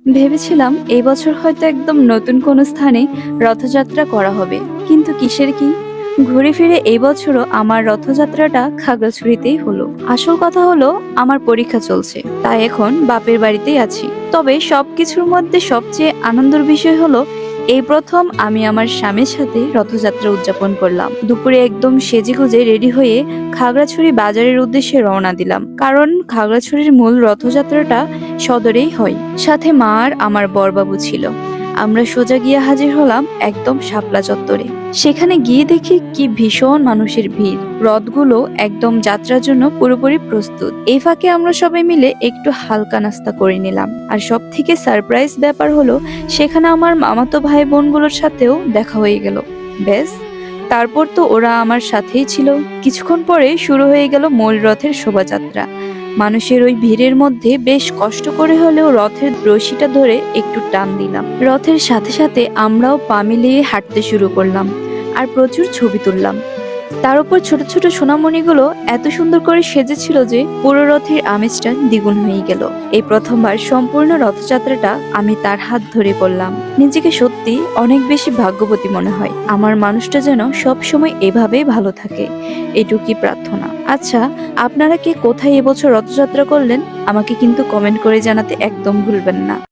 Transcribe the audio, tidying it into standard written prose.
ভেবেছিলাম এই বছর হয়তো একদম নতুন কোনো স্থানে রথযাত্রা করা হবে, কিন্তু কিসের কি, ঘুরে ফিরে এই বছরও আমার রথযাত্রাটা খাগড়াছড়িতেই হলো। আসল কথা হলো, আমার পরীক্ষা চলছে, তাই এখন বাপের বাড়িতেই আছি। তবে সবকিছুর মধ্যে সবচেয়ে আনন্দের বিষয় হলো, এই প্রথম আমি আমার স্বামীর সাথে রথযাত্রা উদযাপন করলাম। দুপুরে একদম সেজেগুজে রেডি হয়ে খাগড়াছড়ি বাজারের উদ্দেশ্যে রওনা দিলাম, কারণ খাগড়াছড়ির মূল রথযাত্রাটা সদরেই হয়। সাথে মা আর আমার বড়বাবু ছিল। আমরা সোজা গিয়ে হাজির হলাম একদম শাপলা চত্বরে। সেখানে গিয়ে দেখি কি ভীষণ মানুষের ভিড়। রথগুলো একদম যাত্রার জন্য পুরোপুরি প্রস্তুত। এই ফাঁকে আমরা সবাই মিলে একটু হালকা নাস্তা করে নিলাম। আর সব থেকে সারপ্রাইজ ব্যাপার হলো, সেখানে আমার মামাতো ভাই বোনগুলোর সাথেও দেখা হয়ে গেল। ব্যাস, তারপর তো ওরা আমার সাথেই ছিল। কিছুক্ষণ পরে শুরু হয়ে গেল মূল রথের শোভাযাত্রা। মানুষের ওই ভিড়ের মধ্যে বেশ কষ্ট করে হলেও রথের রশিটা ধরে একটু টান দিলাম। রথের সাথে সাথে আমরাও পা মিলিয়ে হাঁটতে শুরু করলাম আর প্রচুর ছবি তুললাম। তার উপর ছোট ছোট সোনামণিগুলো এত সুন্দর করে সেজেছিল যে পুরো রথের আমেজটা দ্বিগুণ হয়ে গেল। এই প্রথমবার সম্পূর্ণ রথযাত্রাটা আমি তার হাত ধরে করলাম। নিজেকে সত্যি অনেক বেশি ভাগ্যবতী মনে হয়। আমার মানুষটা যেন সব সময় এভাবেই ভালো থাকে, এটুকুই প্রার্থনা। আচ্ছা, আপনারা কে কোথায় এবছর রথযাত্রা করলেন? আমাকে কিন্তু কমেন্ট করে জানাতে একদম ভুলবেন না।